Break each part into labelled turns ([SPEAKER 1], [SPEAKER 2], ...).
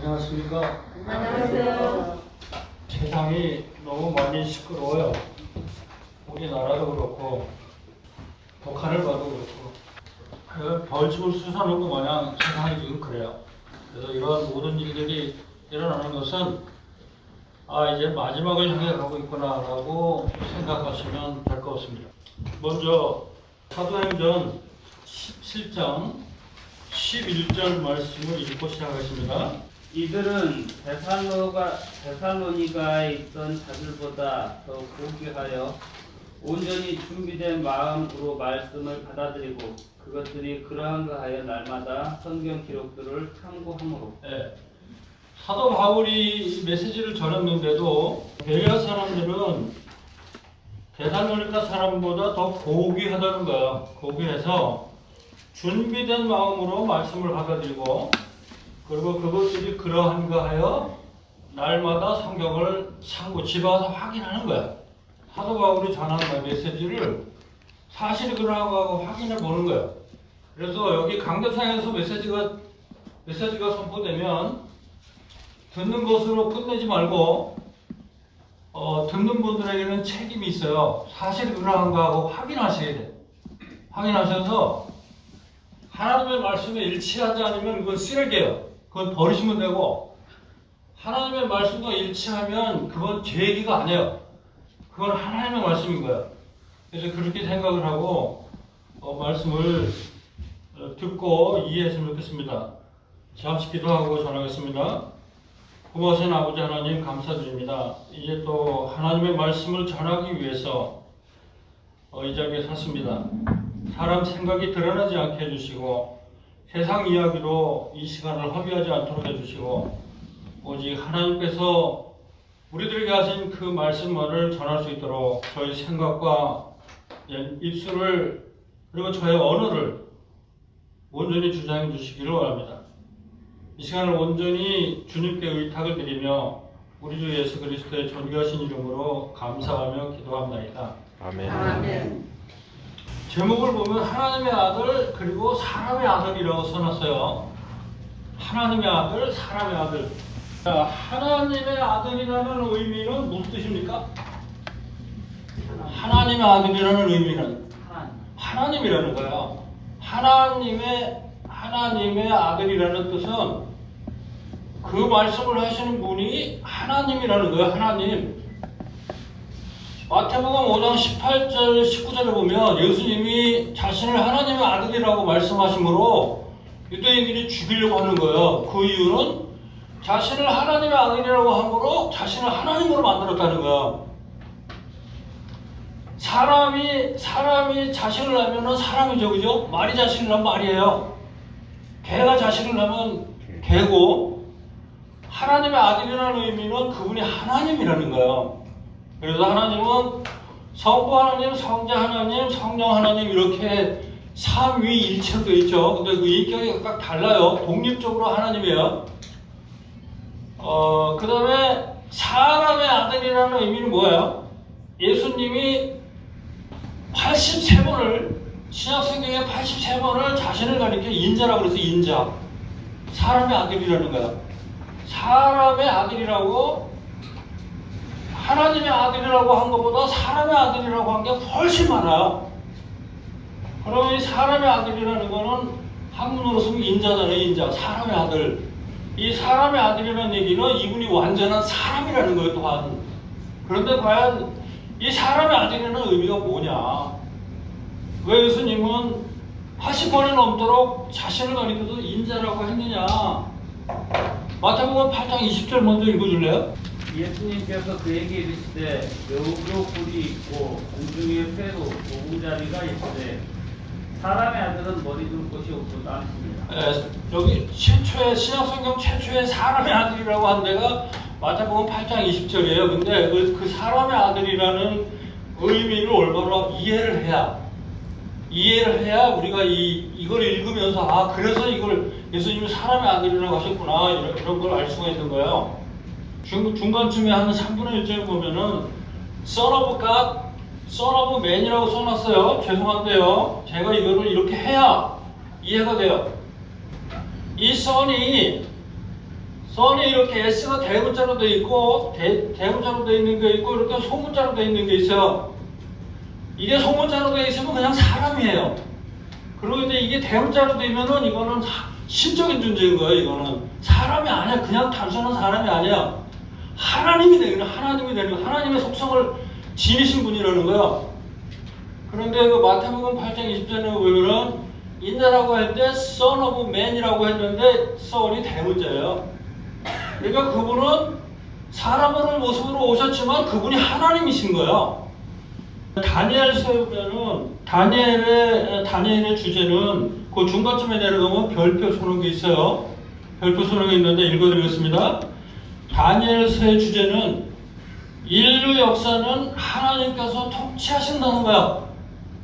[SPEAKER 1] 안녕하십니까.
[SPEAKER 2] 안녕하세요.
[SPEAKER 1] 세상이 너무 많이 시끄러워요. 우리나라도 그렇고 북한을 봐도 그렇고 벌집을 쑤셔놓고 마냥 세상이 지금 그래요. 그래서 이러한 모든 일들이 일어나는 것은 이제 마지막을 향해 가고 있구나라고 생각하시면 될 것 같습니다. 먼저 사도행전 17장 11절 말씀을 읽고 시작하겠습니다.
[SPEAKER 3] 이들은 데살로니가에 있던 자들보다 더 고귀하여 온전히 준비된 마음으로 말씀을 받아들이고 그것들이 그러한가 하여 날마다 성경 기록들을 탐구함으로.
[SPEAKER 1] 사도 바울이 메시지를 전했는데도 베레아 사람들은 데살로니가 사람보다 더 고귀하다는 거야. 고귀해서 준비된 마음으로 말씀을 받아들이고 그리고 그것들이 그러한가 하여 날마다 성경을 집에 와서 확인하는 거야. 사도 바울이 전하는 메시지를 사실이 그러하고 하고 확인해 보는 거야. 그래서 여기 강대상에서 메시지가 선포되면 듣는 것으로 끝내지 말고 듣는 분들에게는 책임이 있어요. 사실이 그러한가 하고 확인하셔야 돼. 확인하셔서 하나님의 말씀에 일치하지 않으면 그건 쓰레기예요. 그건 버리시면 되고, 하나님의 말씀과 일치하면 그건 제 얘기가 아니에요. 그건 하나님의 말씀인 거예요. 그래서 그렇게 생각을 하고 말씀을 듣고 이해했으면 좋겠습니다. 잠시 기도하고 전하겠습니다. 고마우신 아버지 하나님 감사드립니다. 이제 또 하나님의 말씀을 전하기 위해서 이 자리에 섰습니다. 사람 생각이 드러나지 않게 해주시고 세상 이야기로 이 시간을 허비하지 않도록 해주시고 오직 하나님께서 우리들에게 하신 그 말씀만을 전할 수 있도록 저희 생각과 입술을 그리고 저의 언어를 온전히 주장해 주시기를 원합니다. 이 시간을 온전히 주님께 의탁을 드리며 우리 주 예수 그리스도의 존귀하신 이름으로 감사하며 기도합나이다.
[SPEAKER 2] 아멘. 아멘.
[SPEAKER 1] 제목을 보면 하나님의 아들 그리고 사람의 아들이라고 써놨어요. 하나님의 아들, 사람의 아들. 자, 하나님의 아들이라는 의미는 무슨 뜻입니까? 하나님의 아들이라는 의미는 하나님이라는 거예요. 하나님의 아들이라는 뜻은 그 말씀을 하시는 분이 하나님이라는 거예요. 하나님. 마태복음 5장 18절 19절에 보면 예수님이 자신을 하나님의 아들이라고 말씀하시므로 유대인들이 죽이려고 하는 거예요. 그 이유는 자신을 하나님의 아들이라고 함으로 자신을 하나님으로 만들었다는 거예요. 사람이 자신을 하면은 사람이죠, 그죠? 말이 자신을 하면 말이에요. 개가 자신을 하면 개고, 하나님의 아들이라는 의미는 그분이 하나님이라는 거예요. 그래서 하나님은 성부 하나님, 성자 하나님, 성령 하나님 이렇게 삼위일체로 되어 있죠. 근데 그 인격이 각각 달라요. 독립적으로 하나님이에요. 그 다음에 사람의 아들이라는 의미는 뭐예요? 예수님이 83번을 신약성경에 83번을 자신을 가리켜 인자라고 그래서 인자. 사람의 아들이라는 거야. 사람의 아들이라고 하나님의 아들이라고 한 것보다 사람의 아들이라고 한 게 훨씬 많아요. 그러면 이 사람의 아들이라는 거는 한문으로 쓰면 인자잖아요. 인자. 사람의 아들. 이 사람의 아들이라는 얘기는 이분이 완전한 사람이라는 거예요. 또한. 그런데 과연 이 사람의 아들이라는 의미가 뭐냐? 왜 예수님은 80번이 넘도록 자신을 가리켜서 인자라고 했느냐? 마태복음 8장 20절 먼저 읽어줄래요?
[SPEAKER 3] 예수님께서 그에게 이르시되 여우도 뿔이 있고 공중의 새도 보금자리가 있으되 사람의 아들은 머리 둘 곳이 없도다 하십니다.
[SPEAKER 1] 여기 신약성경 최초의 사람의 아들이라고 한 데가 마태복음 8장 20절이에요. 근데 그 사람의 아들이라는 의미를 올바로 이해를 해야 우리가 이걸 읽으면서 그래서 이걸 예수님이 사람의 아들이라고 하셨구나 이런 걸 알 수가 있는 거예요. 중간쯤에 한 3분의 1절 보면은 Son of God, Son of Man이라고 써놨어요. 죄송한데요. 제가 이거를 이렇게 해야 이해가 돼요. 이 Son이 선이 이렇게 S가 대문자로 돼 있고 대문자로 돼 있는 게 있고 이렇게 소문자로 돼 있는 게 있어요. 이게 소문자로 돼 있으면 그냥 사람이에요. 그런데 이게 대문자로 되면은 이거는 신적인 존재인 거예요. 이거는 사람이 아니야. 그냥 단순한 사람이 아니야. 하나님이 되는 거야. 하나님이 되는 거야. 하나님의 속성을 지니신 분이라는 거야. 그런데 그 마태복음 8장 20절에 보면은 인자라고 할 때 Son of Man이라고 했는데 Son이 대문자예요. 그러니까 그분은 사람의 모습으로 오셨지만 그분이 하나님이신 거예요. 다니엘서에 보면은 다니엘의 주제는 그 중간쯤에 내려가면 별표 소록이 있어요. 별표 소록이 있는데 읽어드리겠습니다. 다니엘서의 주제는 인류 역사는 하나님께서 통치하신다는 거야.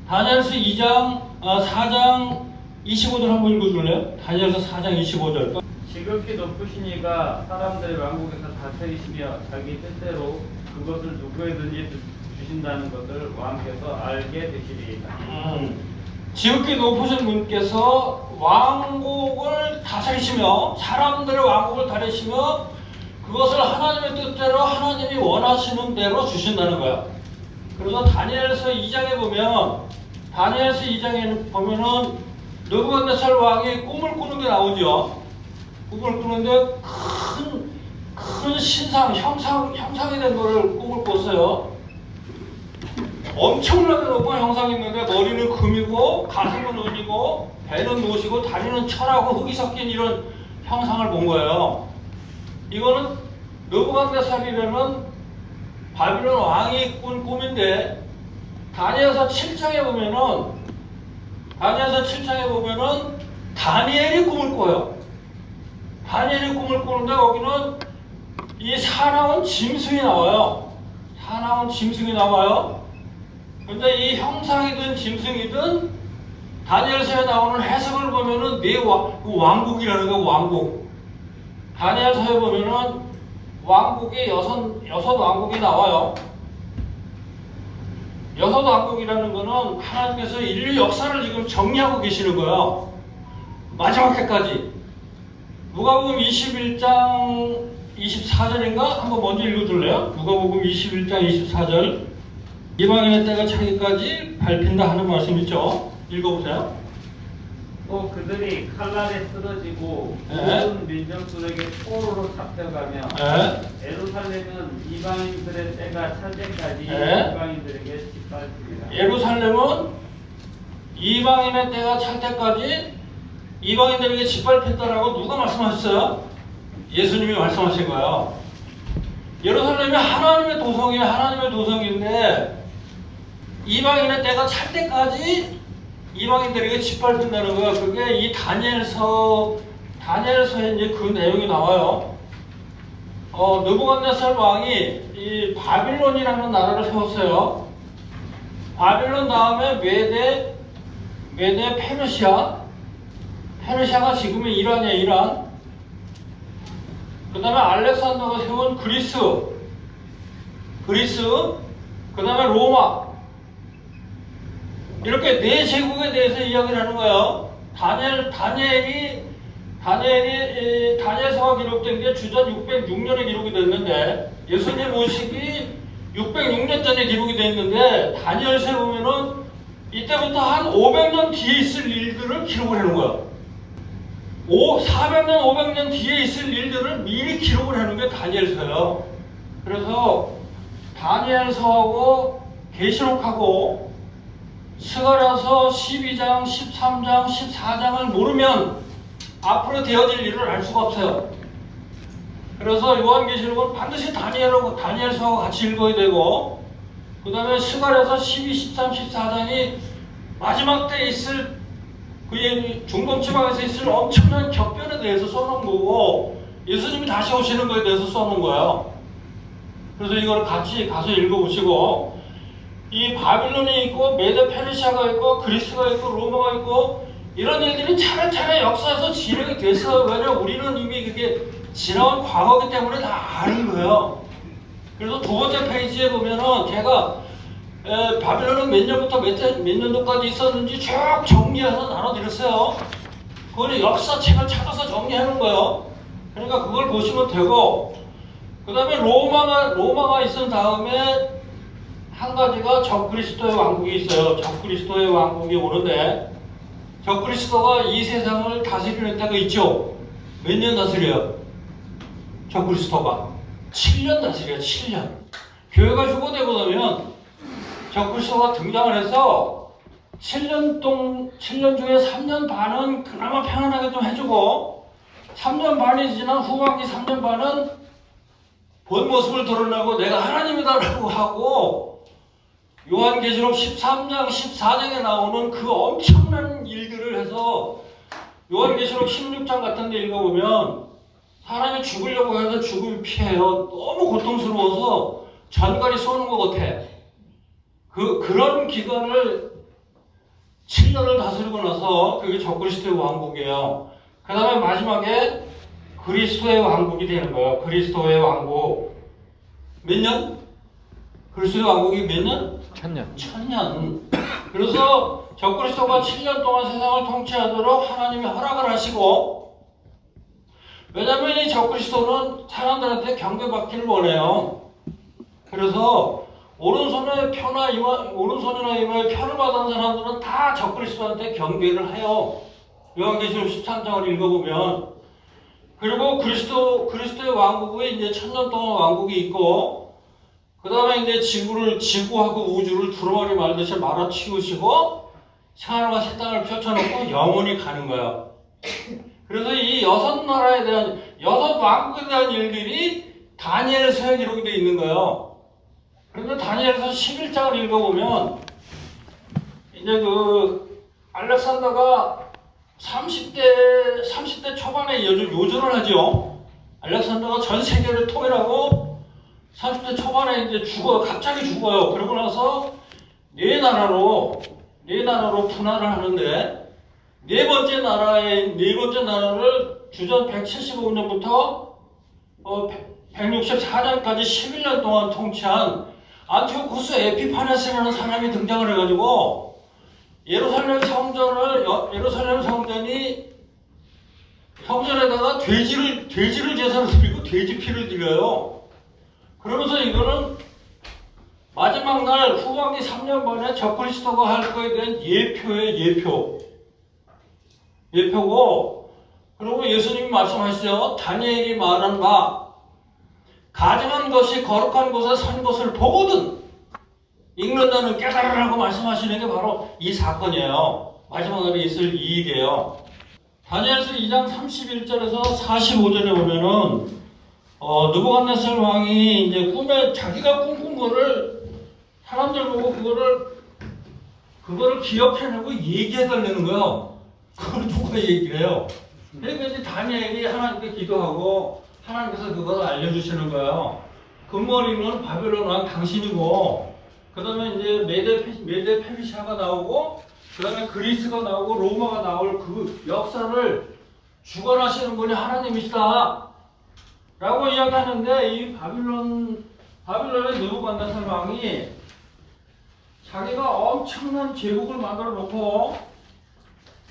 [SPEAKER 1] 다니엘서 4장 25절 한번 읽어줄래요? 다니엘서 4장 25절.
[SPEAKER 3] 지극히 높으신 이가 사람들의 왕국에서 다스리시며 자기 뜻대로 그것을 누구에든지 주신다는 것을 왕께서 알게 되시리이다.
[SPEAKER 1] 지극히 높으신 분께서 왕국을 다스리시며 사람들의 왕국을 다스리시며 그것을 하나님의 뜻대로 하나님이 원하시는 대로 주신다는 거야. 그래서 다니엘서 2장에 보면은 느부갓네살 왕이 꿈을 꾸는 게 나오죠. 꿈을 꾸는데 큰 신상, 형상이 된 거를 꿈을 꿨어요. 엄청나게 높은 형상이 있는데 머리는 금이고 가슴은 은이고 배는 노시고 다리는 철하고 흙이 섞인 이런 형상을 본 거예요. 이거는 느부갓네살이라는 바빌론 왕이 꾼 꿈인데 다니엘서 7장에 보면은 다니엘이 꿈을 꿔요. 다니엘이 꿈을 꾸는데 거기는 이 사나운 짐승이 나와요. 근데 이 형상이든 짐승이든 다니엘서에 나오는 해석을 보면은 왕국이라는 거, 왕국. 다니엘서에 보면은 왕국이 여섯 왕국이 나와요. 여섯 왕국이라는 거는 하나님께서 인류 역사를 지금 정리하고 계시는 거예요. 마지막 때까지. 누가복음 21장 24절인가? 한번 먼저 읽어줄래요? 누가복음 21장 24절. 이방인의 때가 차기까지 밟힌다 하는 말씀 있죠? 읽어보세요.
[SPEAKER 3] 또 그들이 칼날에 쓰러지고
[SPEAKER 1] 네.
[SPEAKER 3] 모든 민족들에게 포로로 잡혀가며 예루살렘은 이방인들의 때가 찰 때까지 이방인들에게 짓밟히리라.
[SPEAKER 1] 예루살렘은 이방인의 때가 찰 때까지 이방인들에게 짓밟혔다라고 누가 말씀하셨어요? 예수님이 말씀하신 거예요. 예루살렘이 하나님의 도성인데 이방인의 때가 찰 때까지 이방인들에게 짓밟힌다는 거야. 그게 이 다니엘서에 이제 그 내용이 나와요. 느부갓네살 왕이 이 바빌론이라는 나라를 세웠어요. 바빌론 다음에 메데, 페르시아가 지금의 이란이야, 이란. 그 다음에 알렉산더가 세운 그리스, 그 다음에 로마. 이렇게 네 제국에 대해서 이야기를 하는 거예요. 다니엘서가 기록된 게 주전 606년에 기록이 됐는데 예수님 오시기 606년 전에 기록이 됐는데 다니엘서에 보면은 이때부터 한 500년 뒤에 있을 일들을 기록을 하는 거야. 400년, 500년 뒤에 있을 일들을 미리 기록을 하는 게 다니엘서예요. 그래서 다니엘서하고 계시록하고 스가랴서 12장, 13장, 14장을 모르면 앞으로 되어질 일을 알 수가 없어요. 그래서 요한계시록은 반드시 다니엘서하고 같이 읽어야 되고, 그 다음에 스가랴서 12, 13, 14장이 마지막 때에 있을 그 중동지방에서 있을 엄청난 격변에 대해서 써놓은 거고 예수님이 다시 오시는 거에 대해서 써놓은 거예요. 그래서 이걸 같이 가서 읽어보시고, 이 바빌론이 있고 메데 페르시아가 있고 그리스가 있고 로마가 있고 이런 일들이 차례차례 역사에서 진행이 됐어요. 왜냐면 우리는 이미 그게 지나온 과거이기 때문에 다 아는 거예요. 그래서 두 번째 페이지에 보면은 제가 바빌론은 몇 년부터 몇 년도까지 있었는지 쭉 정리해서 나눠드렸어요. 그거는 역사책을 찾아서 정리하는 거예요. 그러니까 그걸 보시면 되고, 그 다음에 로마가 있은 다음에 한 가지가 적그리스도의 왕국이 있어요. 적그리스도의 왕국이 오는데, 적그리스도가 이 세상을 다스리는 때가 있죠. 몇 년 다스려요? 적그리스도가 7년 다스려요. 7년. 교회가 휴거되고 나면 적그리스도가 등장을 해서 7년 중에 3년 반은 그나마 평안하게 좀 해주고, 3년 반이 지난 후반기 3년 반은 본 모습을 드러내고 내가 하나님이다라고 하고, 요한계시록 13장, 14장에 나오는 그 엄청난 일들을 해서 요한계시록 16장 같은 데 읽어보면 사람이 죽으려고 해서 죽음을 피해요. 너무 고통스러워서 전갈이 쏘는 것 같아. 그런 기간을 7년을 다스리고 나서 그게 적그리스도의 왕국이에요. 그 다음에 마지막에 그리스도의 왕국이 되는 거예요. 그리스도의 왕국. 몇 년? 그리스도의 왕국이 몇 년?
[SPEAKER 4] 1000년.
[SPEAKER 1] 1000년. 그래서 적그리스도가 7년 동안 세상을 통치하도록 하나님이 허락을 하시고, 왜냐하면 이 적그리스도는 사람들한테 경배받기를 원해요. 그래서 오른손이나 이마에 표를 받은 사람들은 다 적그리스도한테 경배를 해요. 요한계시록 13장을 읽어보면. 그리고 그리스도의 왕국에 이제 1000년 동안 왕국이 있고, 그 다음에 이제 지구하고 우주를 두루마리 말듯이 말아치우시고, 생활과 새 땅을 펼쳐놓고 영원히 가는 거야. 그래서 이 6나라에 대한, 6왕국에 대한 일들이 다니엘서에 기록이 되어 있는 거예요. 그런데 다니엘서 11장을 읽어보면, 이제 알렉산더가 30대 초반에 요절을 하죠. 알렉산더가 전 세계를 통일하고 30대 초반에 이제 갑자기 죽어요. 그러고 나서 네 나라로 분할을 하는데, 네 번째 나라를 주전 175년부터 164년까지 11년 동안 통치한 안티오쿠스 에피파네스라는 사람이 등장을 해가지고, 예루살렘 성전에다가 돼지를 제사로 드리고 돼지 피를 드려요. 그러면서 이거는 마지막 날 후반기 3년 반에 적그리스도가 할 거에 대한 예표고, 그리고 예수님이 말씀하시죠. 다니엘이 말한 바, 가증한 것이 거룩한 곳에 선 것을 보거든 읽는 자는 깨달으라고 말씀하시는 게 바로 이 사건이에요. 마지막 날에 있을 이 일이에요. 다니엘서 2장 31절에서 45절에 보면은 느부갓네살 왕이 이제 꿈에 자기가 꿈꾼 거를 사람들 보고 그거를 기억해내고 얘기해달라는 거예요. 그걸 누가 얘기를 해요? 그러니까 이제 다니엘이 하나님께 기도하고 하나님께서 그걸 알려주시는 거예요. 금머리는 바벨론 왕 당신이고, 그 다음에 이제 메데 페르시아가 나오고, 그 다음에 그리스가 나오고 로마가 나올 그 역사를 주관하시는 분이 하나님이시다 라고 이야기하는데, 이 바빌론의 느부갓네살 왕이 자기가 엄청난 제국을 만들어 놓고,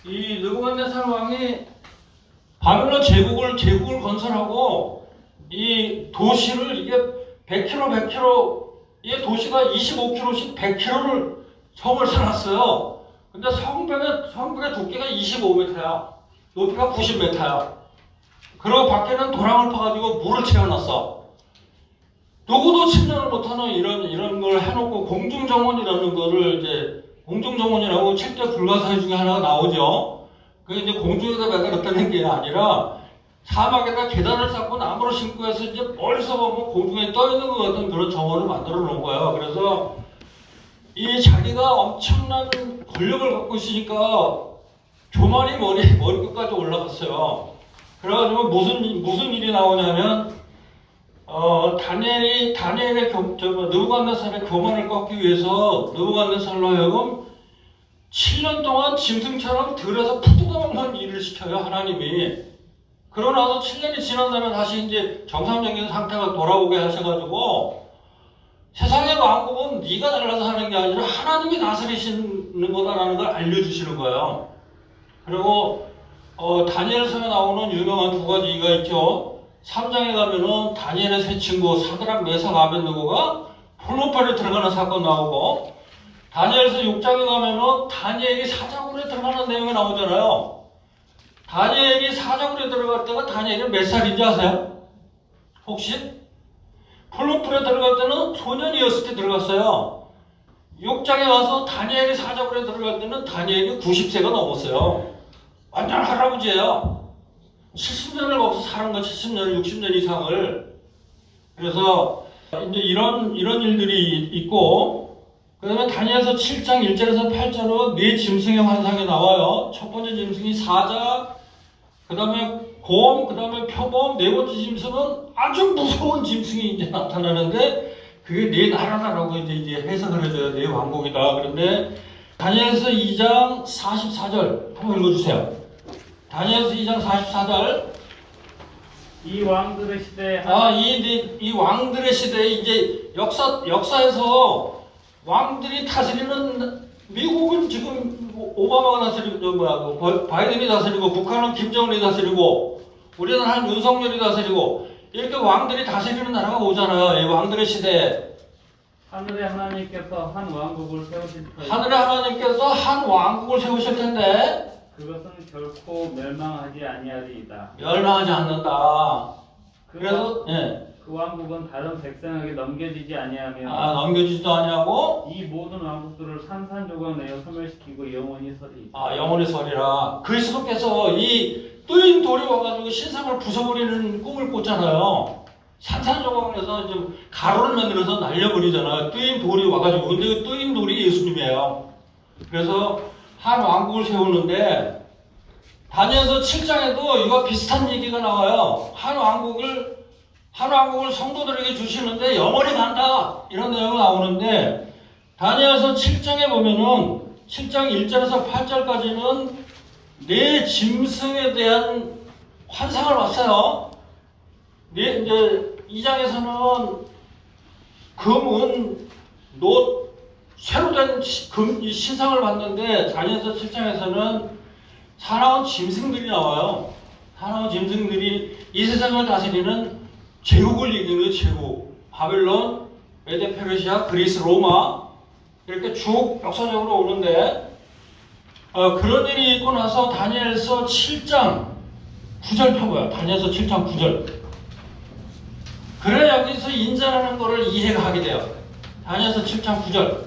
[SPEAKER 1] 이 느부갓네살 왕이 바빌론 제국을 건설하고, 이 도시를 이게 100km, 이 도시가 25km씩 100km를 성을 쌓았어요. 근데 성벽의 두께가 25m야. 높이가 90m야. 그리고 밖에는 도랑을 파가지고 물을 채워놨어. 누구도 침략을 못하는 이런 걸 해놓고, 공중정원이라는 거를 이제, 공중정원이라고 7대 불가사의 중에 하나가 나오죠. 그게 이제 공중에다 매달았다는 게 아니라 사막에다 계단을 쌓고 나무를 심고 해서 이제 멀리서 보면 공중에 떠 있는 것 같은 그런 정원을 만들어 놓은 거예요. 그래서 이 자기가 엄청난 권력을 갖고 있으니까 교만이 머리끝까지 올라갔어요. 그래가지고 무슨 일이 나오냐면, 다니엘의 느부갓네살의 교만을 꺾기 위해서 느부갓네살로 하여금 7년 동안 짐승처럼 들에서 푸드먹는 일을 시켜요, 하나님이. 그러고 나서 7년이 지난 다음에 다시 이제 정상적인 상태가 돌아오게 하셔가지고, 세상의 왕국은 네가 잘나서 하는 게 아니라 하나님이 다스리시는 거다라는 걸 알려주시는 거예요. 그리고 다니엘서에 나오는 유명한 두 가지가 있죠. 3장에 가면은 다니엘의 세 친구 사드락 메삭 아벳느고가 포로파에 들어가는 사건 나오고, 다니엘서 6장에 가면은 다니엘이 사자굴에 들어가는 내용이 나오잖아요. 다니엘이 사자굴에 들어갈 때가 다니엘이 몇 살인지 아세요? 혹시? 폴로풀에 들어갈 때는 소년이었을 때 들어갔어요. 6장에 와서 다니엘이 사자굴에 들어갈 때는 다니엘이 90세가 넘었어요. 완전 할아버지예요. 70년을 거기서 사는 거, 70년, 60년 이상을. 그래서 이제 이런 일들이 있고, 그 다음에 다니엘서 7장 1절에서 8절은 네 짐승의 환상이 나와요. 첫 번째 짐승이 사자, 그 다음에 곰, 그 다음에 표범, 네 번째 짐승은 아주 무서운 짐승이 이제 나타나는데, 그게 네 나라라고 이제 해석을 해줘요. 네 왕국이다. 그런데 다니엘서 2장 44절 한번 읽어주세요. 다니엘서 2장 44절.
[SPEAKER 3] 이 왕들의 시대에
[SPEAKER 1] 이 왕들의 시대에 이제 역사에서 왕들이 다스리는, 미국은 지금 오바마가 다스리고, 바이든이 다스리고, 북한은 김정은이 다스리고, 우리나라는 윤석열이 다스리고, 이렇게 왕들이 다스리는 나라가 오잖아요. 이 왕들의 시대에.
[SPEAKER 3] 하늘의 하나님께서 한 왕국을 세우실 터이다.
[SPEAKER 1] 하늘의 하나님께서 한 왕국을 세우실 텐데,
[SPEAKER 3] 그것은 결코 멸망하지 아니하리이다.
[SPEAKER 1] 멸망하지 않는다.
[SPEAKER 3] 그
[SPEAKER 1] 그래서,
[SPEAKER 3] 왕-
[SPEAKER 1] 예.
[SPEAKER 3] 그 왕국은 다른 백성에게 넘겨지지 아니하며
[SPEAKER 1] 넘겨지지도 아니하고,
[SPEAKER 3] 이 모든 왕국들을 산산조각 내어 소멸시키고 영원히 서리이다.
[SPEAKER 1] 영원히 서리라. 그리스도께서 이 뜨인 돌이 와가지고 신상을 부숴버리는 꿈을 꿨잖아요. 산산조각에서 좀 가로를 만들어서 날려버리잖아요. 뜨인 돌이 와가지고. 근데 그 뜨인 돌이 예수님이에요. 그래서 한 왕국을 세우는데, 다니엘서 7장에도 이와 비슷한 얘기가 나와요. 한 왕국을 성도들에게 주시는데 영원히 간다, 이런 내용이 나오는데, 다니엘서 7장에 보면은 7장 1절에서 8절까지는 네 짐승에 대한 환상을 봤어요. 이제 2장에서는 금, 은, 노, 새로 된 이 신상을 봤는데, 다니엘서 7장에서는 사나운 짐승들이 나와요. 사나운 짐승들이 이 세상을 다스리는 제국을 이기는 제국. 바벨론, 메데 페르시아, 그리스, 로마, 이렇게 쭉 역사적으로 오는데, 그런 일이 있고 나서 다니엘서 7장 9절 펴봐요. 다니엘서 7장 9절. 그래 여기서 인자라는 것을 이해가 하게 돼요. 다니엘서 7장 9절.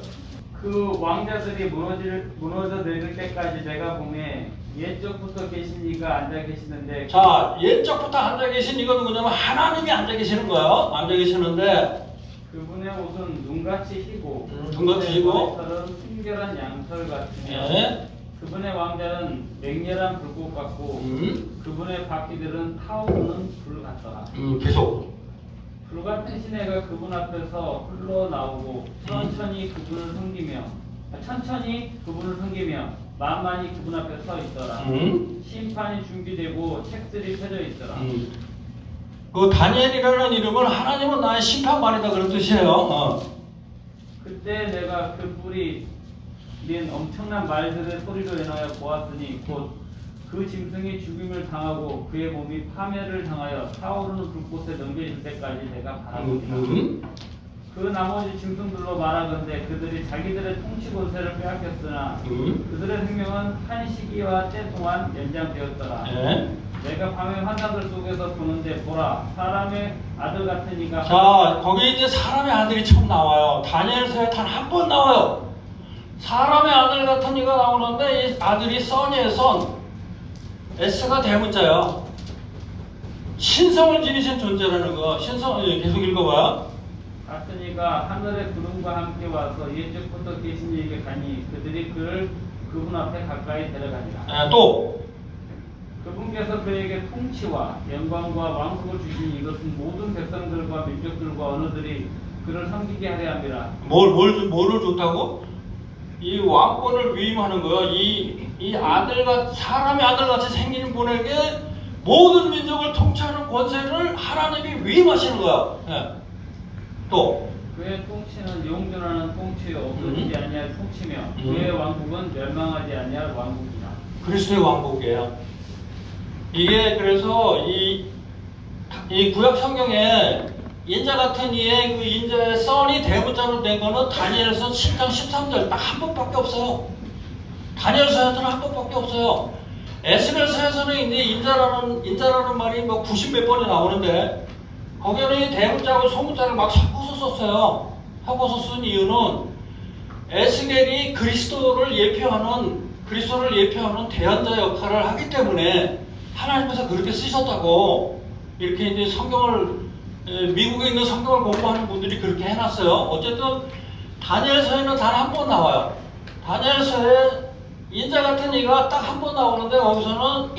[SPEAKER 3] 그 왕자들이 무너져 내릴 때까지 내가 보매 옛적부터 계신 이가 앉아 계시는데,
[SPEAKER 1] 자, 옛적부터 앉아 계신 이거 누구냐면 하나님이 앉아 계시는 거예요. 앉아 계시는데,
[SPEAKER 3] 그분의 옷은 눈같이 희고
[SPEAKER 1] 눈같이 희고,
[SPEAKER 3] 털은 순결한 양털 같으며,
[SPEAKER 1] 예.
[SPEAKER 3] 그분의 왕자는 맹렬한 불꽃 같고 그분의 바퀴들은 타오르는 불 같더라.
[SPEAKER 1] 계속.
[SPEAKER 3] 불 같은 시내가 그분 앞에서 흘러나오고 천천히 그분을 섬기며 만만히 그분 앞에 서 있더라. 심판이 준비되고 책들이 펴져 있더라.
[SPEAKER 1] 그 다니엘이라는 이름은 하나님은 나의 심판관이다, 그런 뜻이에요.
[SPEAKER 3] 그때 내가 그 뿔이 낸 엄청난 말들의 소리로 인하여 보았으니 곧 그 짐승이 죽임을 당하고 그의 몸이 파멸을 당하여 타오르는 불꽃에 넘겨질 때까지 내가 바라보리라. 그 나머지 짐승들로 말하건대 그들이 자기들의 통치 권세를 빼앗겼으나 그들의 생명은 한 시기와 때 동안 연장되었더라. 내가 밤의 환상들 속에서 보는데 보라, 사람의 아들 같은 이가.
[SPEAKER 1] 자, 거기 이제 사람의 아들이 처음 나와요. 다니엘서에 단 한 번 나와요. 사람의 아들 같은 이가 나오는데, 이 아들이 써니의 선, S가 대문자예요. 신성을 지니신 존재라는 거. 신성, 계속 읽어봐요.
[SPEAKER 3] 같은 이가 하늘의 구름과 함께 와서 옛적부터 계신 이에게 가니 그들이 그를 그분 앞에 가까이 데려가니라.
[SPEAKER 1] 또
[SPEAKER 3] 그분께서 그에게 통치와 영광과 왕국을 주시니 이것은 모든 백성들과 민족들과 언어들이 그를 섬기게 하려 함이라.
[SPEAKER 1] 뭐를 줬다고? 이 왕권을 위임하는 거예요. 이 사람의 아들같이 생긴 분에게 모든 민족을 통치하는 권세를 하나님이 위임하시는 거예요. 또
[SPEAKER 3] 그의 통치는 영존하는 통치요 없어지지 아니할 통치며 그의 왕국은 멸망하지 아니할 왕국이라.
[SPEAKER 1] 그리스도의 왕국이에요. 이게 그래서 이 구약 성경에 인자 같은 이의 그 인자의 썬이 대문자로 된 거는 다니엘서 7장 13절 딱 한 번밖에 없어요. 다니엘서에서는 한 번밖에 없어요. 에스겔서에서는 이제 인자라는 말이 뭐 90몇 번이 나오는데 거기는 이 대문자하고 소문자를 막 섞어서 썼어요. 섞어서 쓴 이유는 에스겔이 그리스도를 예표하는 대언자 역할을 하기 때문에 하나님께서 그렇게 쓰셨다고 이렇게 이제 미국에 있는 성경을 공부하는 분들이 그렇게 해놨어요. 어쨌든 다니엘서에는 단 한 번 나와요. 다니엘서에 인자 같은 이가 딱 한 번 나오는데 거기서는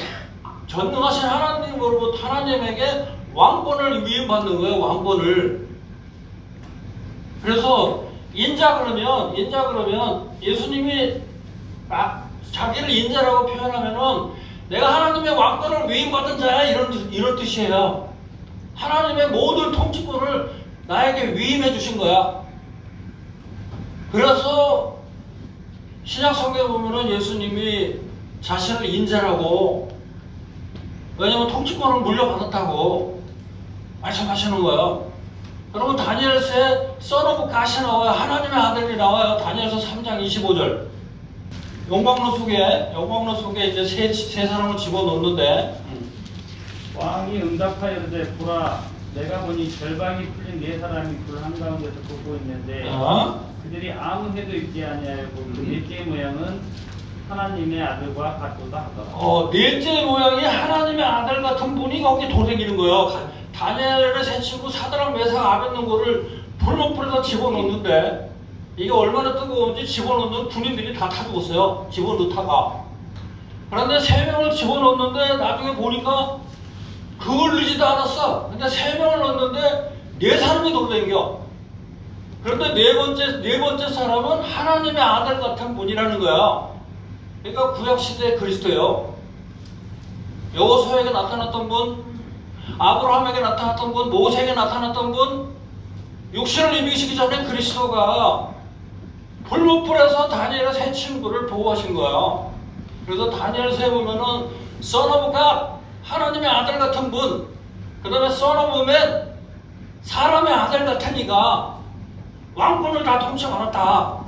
[SPEAKER 1] 전능하신 하나님으로부터 하나님에게 왕권을 위임받는 거예요. 왕권을. 그래서 인자 그러면 예수님이 막 자기를 인자라고 표현하면은 내가 하나님의 왕권을 위임받은 자야 이런 뜻이에요. 하나님의 모든 통치권을 나에게 위임해 주신 거야. 그래서 신약 성경에 보면은 예수님이 자신을 인자라고, 왜냐면 통치권을 물려받았다고 말씀하시는 거예요. 여러분 다니엘서에 Son of God이 나와요. 하나님의 아들이 나와요. 다니엘서 3장 25절. 용광로 속에 이제 세 사람을 집어넣는데
[SPEAKER 3] 왕이 응답하여 이르되 보라 내가 보니 절방이 풀린 네 사람이 불 한가운데서 걷고 있는데 그들이 아무 해도 있지 아니하였고 그 넷째의 모양은 하나님의 아들과 같도다 하더라.
[SPEAKER 1] 넷째 모양이 하나님의 아들 같은 분이 거기 도생기는 거예요. 다니엘을 세치고 사드락 메삭 아벳느고를 불목불에다 집어넣는데 이게 얼마나 뜨거운지 집어넣는 군인들이 다 타 죽었어요. 집어넣다가. 그런데 3명을 집어넣는데 나중에 보니까 그을리지도 않았어. 근데 3명을 넣었는데 4사람이 돌아다녀. 그런데 네 번째 사람은 하나님의 아들 같은 분이라는 거야. 그러니까 구약시대의 그리스도예요. 여호수아에게 나타났던 분, 아브라함에게 나타났던 분, 모세에게 나타났던 분, 육신을 입히시기 전에 그리스도가 불목불에서 다니엘의 세 친구를 보호하신 거예요. 그래서 다니엘서에 보면은 Son of God, 하나님의 아들 같은 분, 그 다음에 Son of Man, 사람의 아들 같은 이가 왕권을 다 통치받았다.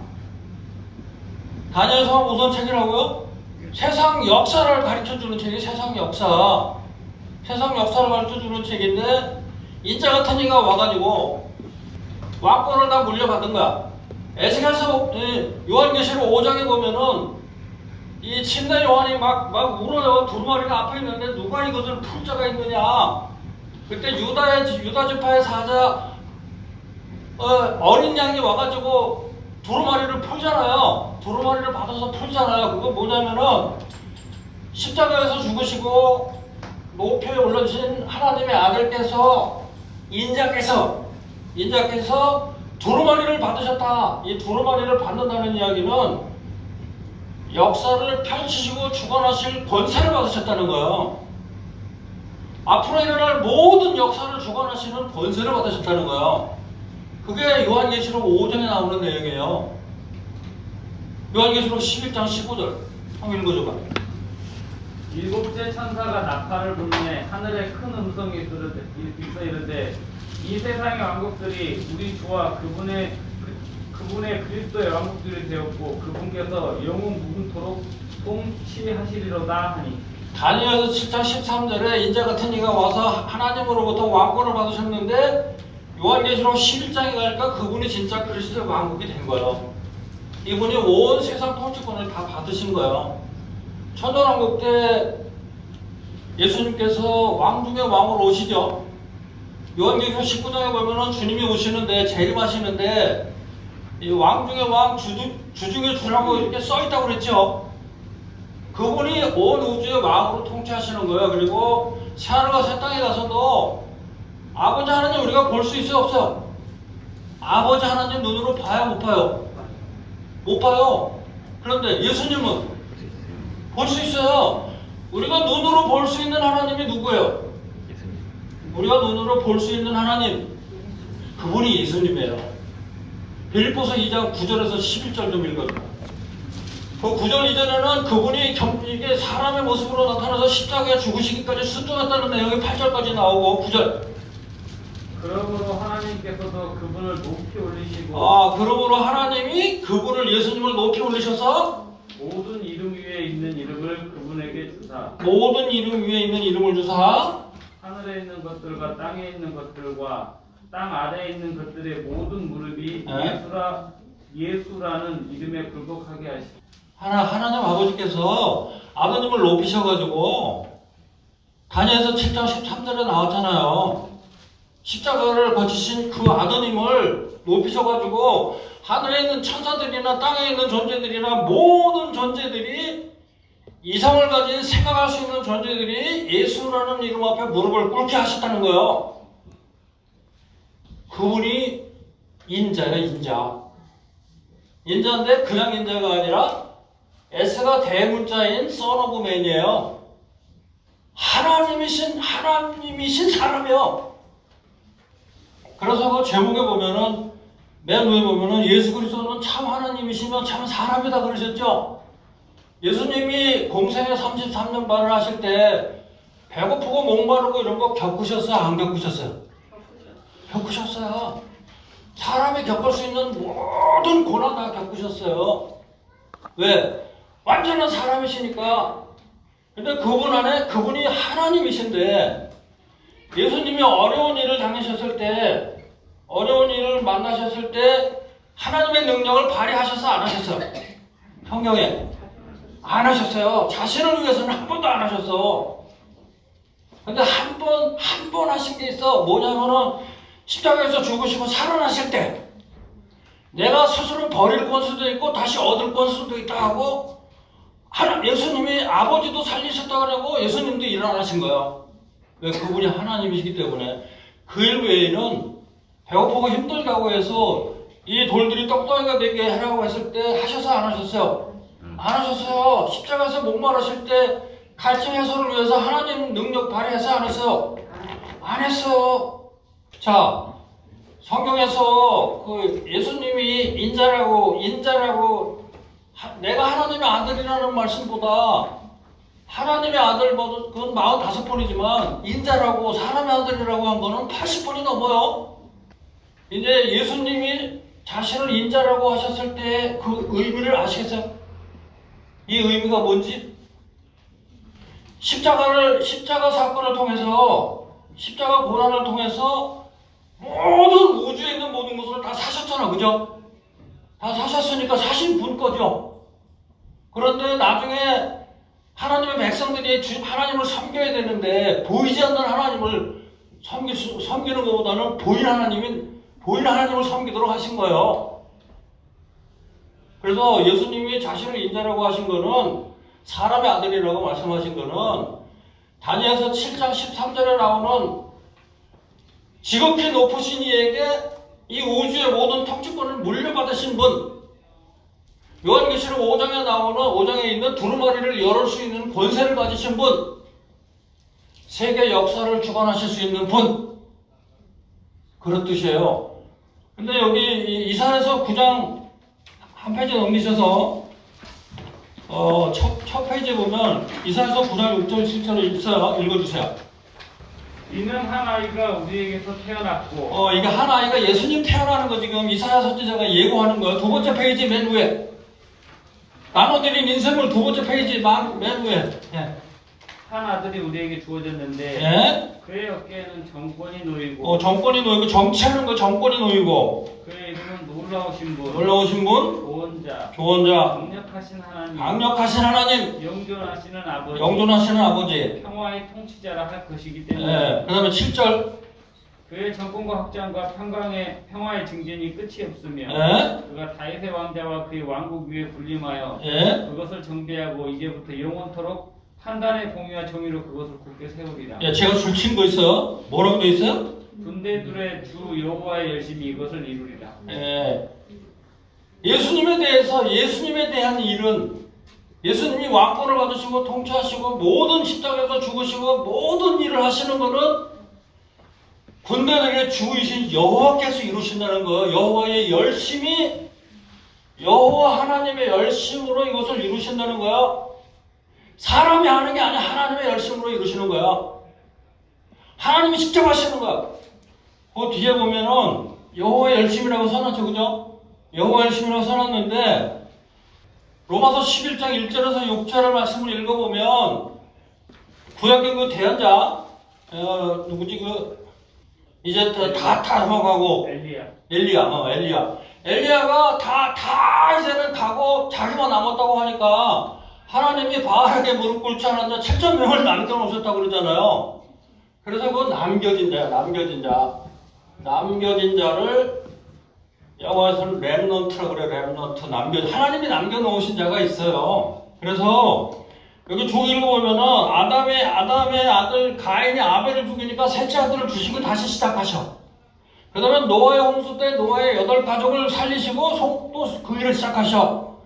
[SPEAKER 1] 다니엘서가 무슨 책이라고요? 세상 역사를 가르쳐주는 책이 세상 역사를 가르쳐주는 책인데 인자 같은 이가 와가지고 왕권을 다 물려받은 거야. 에스겔서 요한계시록 5장에 보면은 이 침례 요한이 막 울어요. 두루마리가 앞에 있는데 누가 이것을 풀 자가 있느냐. 그때 유다 지파의 사자 어린 양이 와가지고 두루마리를 풀잖아요. 두루마리를 받아서 풀잖아요. 그거 뭐냐면은 십자가에서 죽으시고 목표에 올라주신 하나님의 아들께서 인자께서 두루마리를 받으셨다. 이 두루마리를 받는다는 이야기는 역사를 펼치시고 주관하실 권세를 받으셨다는 거예요. 앞으로 일어날 모든 역사를 주관하시는 권세를 받으셨다는 거예요. 그게 요한계시록 5장에 나오는 내용이에요. 요한계시록 11장 15절 한번 읽어줘봐.
[SPEAKER 3] 일곱째 천사가 나팔을 불매 하늘에 큰 음성이 있어 이르되 이 세상의 왕국들이 우리 주와 그분의 그리스도의 왕국들이 되었고 그분께서 영원 무궁토록 통치하시리로다 하니.
[SPEAKER 1] 다니엘서 7장 13절에 인자 같은 이가 와서 하나님으로부터 왕권을 받으셨는데 요한계시록 11장에 가니까 그분이 진짜 그리스도의 왕국이 된 거예요. 이분이 온 세상 통치권을 다 받으신 거예요. 천년왕국 때 예수님께서 왕 중에 왕으로 오시죠. 요한계시록 19장에 보면은 주님이 오시는데 재림하시는데 이 왕 중에 왕, 주 중에 주라고 이렇게 써있다고 그랬죠. 그분이 온 우주의 왕으로 통치하시는 거예요. 그리고 새하늘과 새 땅에 가서도 아버지 하나님 우리가 볼 수 있어요, 없어요? 아버지 하나님 눈으로 봐요, 못 봐요? 못 봐요. 그런데 예수님은 볼 수 있어요. 우리가 눈으로 볼 수 있는 하나님이 누구예요? 우리가 눈으로 볼 수 있는 하나님, 그분이 예수님이에요. 빌립보서 2장 9절에서 11절 좀 읽어줘. 그 9절 이전에는 그분이 이게 사람의 모습으로 나타나서 십자가에 죽으시기까지 순종했다는 내용이 8절까지 나오고 9절
[SPEAKER 3] 그러므로 하나님께서도 그분을 높이 올리시고
[SPEAKER 1] 그러므로 하나님이 그분을 예수님을 높이 올리셔서
[SPEAKER 3] 모든 이름 위에 있는 이름을 그분에게 주사
[SPEAKER 1] 모든 이름 위에 있는 이름을 주사
[SPEAKER 3] 하늘에 있는 것들과 땅에 있는 것들과 땅 아래에 있는 것들의 모든 무릎이
[SPEAKER 1] 네.
[SPEAKER 3] 예수라는 이름에 굴복하게 하시고
[SPEAKER 1] 하나님 아버지께서 아버님을 높이셔가지고 다니엘서 7장 13절에 나왔잖아요. 십자가를 거치신 그 아드님을 높이셔가지고 하늘에 있는 천사들이나 땅에 있는 존재들이나 모든 존재들이 이성을 가진 생각할 수 있는 존재들이 예수라는 이름 앞에 무릎을 꿇게 하셨다는 거예요. 그분이 인자예요, 인자. 인자인데 그냥 인자가 아니라 S가 대문자인 Son of Man이에요. 하나님이신 사람이요. 그래서 그 제목에 보면은 맨 위에 보면은 예수 그리스도는 참 하나님이시며 참 사람이다 그러셨죠. 예수님이 공생애 33년 반을 하실 때 배고프고 목마르고 이런 거 겪으셨어요? 안 겪으셨어요? 겪으셨어요. 사람이 겪을 수 있는 모든 고난 다 겪으셨어요. 왜? 완전한 사람이시니까. 근데 그분 안에 그분이 하나님이신데 예수님이 어려운 일을 당하셨을 때 어려운 일을 만나셨을 때 하나님의 능력을 발휘하셔서 안 하셨어요? 성경에 안 하셨어요. 자신을 위해서는 한 번도 안 하셨어. 근데 한 번 하신 게 있어. 뭐냐면은 십자가에서 죽으시고 살아나실 때 내가 스스로 버릴 권수도 있고 다시 얻을 권수도 있다 하고 예수님이 아버지도 살리셨다 그러고 예수님도 일어나신 거예요. 왜? 그분이 하나님이시기 때문에. 그 일 외에는 배고프고 힘들다고 해서 이 돌들이 떡덩이가 되게 하라고 했을 때 하셔서 안 하셨어요? 안 하셨어요. 십자가에서 목마르실 때 갈증 해소를 위해서 하나님 능력 발휘해서 안 했어요? 안 했어요. 자, 성경에서 그 예수님이 인자라고 내가 하나님의 아들이라는 말씀보다 하나님의 아들보다 그건 45번이지만 인자라고 사람의 아들이라고 한 거는 80번이 넘어요. 이제 예수님이 자신을 인자라고 하셨을 때 그 의미를 아시겠어요? 이 의미가 뭔지? 십자가 사건을 통해서 십자가 고난을 통해서 모든 우주에 있는 모든 것을 다 사셨잖아, 그죠? 다 사셨으니까 사신 분 거죠. 그런데 나중에 하나님의 백성들이 하나님을 섬겨야 되는데 보이지 않는 하나님을 섬기는 것보다는 보이는 하나님을 섬기도록 하신 거예요. 그래서 예수님이 자신을 인자라고 하신 거는 사람의 아들이라고 말씀하신 거는 다니엘서 7장 13절에 나오는 지극히 높으신 이에게 이 우주의 모든 통치권을 물려받으신 분, 요한계시록 5장에 나오는 5장에 있는 두루마리를 열을 수 있는 권세를 가지신 분, 세계 역사를 주관하실 수 있는 분, 그런 뜻이에요. 근데 여기 이사야서 9장 한 페이지 넘기셔서 첫 페이지에 보면 이사야서 9장 6절 7절을 있어요. 읽어주세요.
[SPEAKER 3] 이는 한 아이가 우리에게서 태어났고
[SPEAKER 1] 이게 한 아이가 예수님 태어나는 거 지금 이사야 선지자가 예고하는 거예요. 두 번째 페이지 맨 위에. 나눠드린 인생을 두 번째 페이지 맨 위에. 예.
[SPEAKER 3] 한 아들이 우리에게 주어졌는데
[SPEAKER 1] 예?
[SPEAKER 3] 그의 어깨에는 정권이 놓이고
[SPEAKER 1] 정권이 놓이고 정치하는 거 정권이 놓이고
[SPEAKER 3] 그의 이름은 놀라우신 분
[SPEAKER 1] 놀라우신 분
[SPEAKER 3] 조언자
[SPEAKER 1] 조언자
[SPEAKER 3] 강력하신 하나님
[SPEAKER 1] 영존하시는
[SPEAKER 3] 영존하시는 아버지
[SPEAKER 1] 아버지.
[SPEAKER 3] 평화의 통치자라 할 것이기 때문에
[SPEAKER 1] 예. 그 다음에 7절.
[SPEAKER 3] 그의 정권과 확장과 평화의 증진이 끝이 없으며
[SPEAKER 1] 예?
[SPEAKER 3] 그가 다윗의 왕자와 그의 왕국 위에 군림하여
[SPEAKER 1] 예?
[SPEAKER 3] 그것을 정비하고 이제부터 영원토록 판단의 공의와 정의로 그것을 굳게 세우리라.
[SPEAKER 1] 예, 제가 줄친 거 있어요. 뭐라고 돼 있어요?
[SPEAKER 3] 군대들의 주 여호와의 열심히 이것을 이루리라.
[SPEAKER 1] 예. 예수님에 대한 일은 예수님이 왕권을 받으시고 통치하시고 모든 십자가에서 죽으시고 모든 일을 하시는 것은 군대들의 주이신 여호와께서 이루신다는 거예요. 여호와의 열심이 여호와 하나님의 열심으로 이것을 이루신다는 거예요. 사람이 하는 게 아니라 하나님의 열심으로 이루시는 거야. 하나님이 직접 하시는 거야. 그 뒤에 보면은 여호와 열심이라고 써놨죠, 그죠? 여호와 열심이라고 써놨는데 로마서 11장 1절에서 6절의 말씀을 읽어보면 구약의 그 대언자 누구지 이제 다 넘어가고 엘리야가 다 이제는 가고 자기만 남았다고 하니까 하나님이 바알에게 무릎 꿇지 않았냐 7천 명을 남겨놓으셨다고 그러잖아요. 그래서 그 남겨진 자를 영어에서는 렘넌트라고 그래. 렘넌트 하나님이 남겨놓으신 자가 있어요. 그래서 여기 쭉 읽어보면은 아담의 아들 가인이 아벨을 죽이니까 셋째 아들을 주시고 다시 시작하셔. 그 다음에 노아의 홍수 때 노아의 8가족을 살리시고 또 그 일을 시작하셔.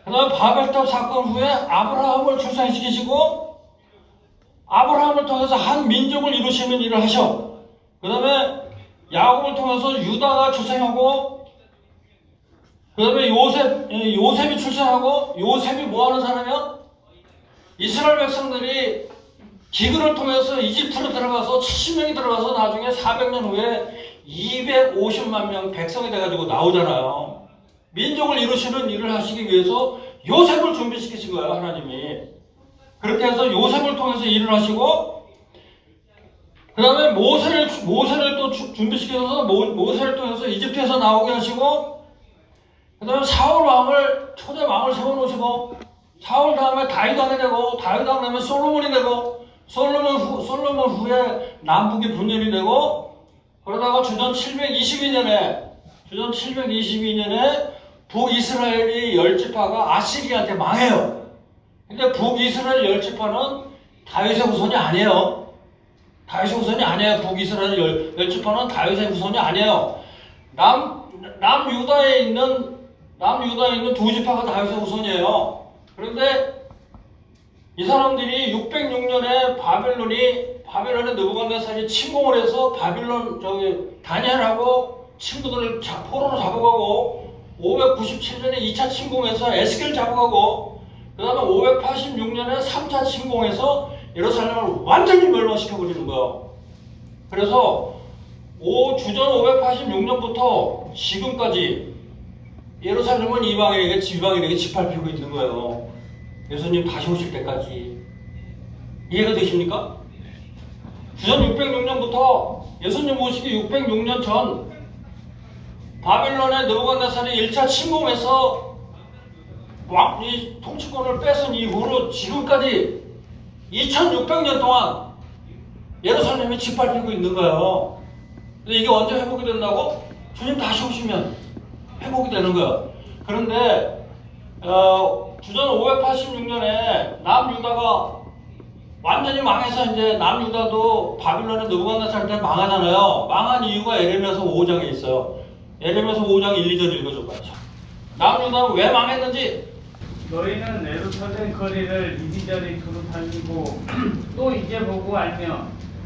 [SPEAKER 1] 그 다음에 바벨탑 사건 후에 아브라함을 출산시키시고 아브라함을 통해서 한 민족을 이루시는 일을 하셔. 그 다음에 야곱을 통해서 유다가 출생하고 그 다음에 요셉이 출생하고 요셉이 뭐하는 사람이야? 이스라엘 백성들이 기근을 통해서 이집트로 들어가서 70명이 들어가서 나중에 400년 후에 250만 명 백성이 돼가지고 나오잖아요. 민족을 이루시는 일을 하시기 위해서 요셉을 준비시키신 거예요, 하나님이. 그렇게 해서 요셉을 통해서 일을 하시고 그 다음에 모세를 또 준비시켜서 모세를 통해서 이집트에서 나오게 하시고 그 다음에 사울 왕을 초대 왕을 세워놓으시고 사울 다음에 다윗 왕이 되고 다윗 왕 다음에 솔로몬이 되고 솔로몬 후에 남북이 분열이 되고 그러다가 주전 722년에 북이스라엘이 10지파가 아시리아한테 망해요. 근데 북이스라엘 10지파는 다윗의 후손이 아니에요. 북이스라엘 10지파는 다윗의 후손이 아니에요. 남유다에 있는 2지파가 다윗의 후손이에요. 그런데 이 사람들이 606년에 바벨론의 느부갓네살이 침공을 해서 다니엘하고 친구들을 포로로 잡아가고 597년에 2차 침공해서 에스겔 잡아가고 그 다음에 586년에 3차 침공해서 예루살렘을 완전히 멸망시켜버리는 거예요. 그래서 주전 586년부터 지금까지 예루살렘은 이방인에게 짓밟히고 있는 거예요. 예수님 다시 오실 때까지. 이해가 되십니까? 주전 606년부터 예수님 오시기 606년 전 바빌론의 느부갓네살이 1차 침공해서 이 통치권을 뺏은 이후로 지금까지 2600년 동안 예루살렘이 짓밟히고 있는 거예요. 근데 이게 언제 회복이 된다고? 주님 다시 오시면 회복이 되는 거예요. 그런데 주전 586년에 남유다가 완전히 망해서 이제 남유다도 바빌론의 느부갓네살한테 망하잖아요. 망한 이유가 예레미야서 5장에 있어요. 예레미야서 5장 1, 2절 읽어줘봐요. 남유다는 왜 망했는지.
[SPEAKER 3] 너희는 예루살렘 거리를 이리저리 두루 다니고 또 이제 보고 알며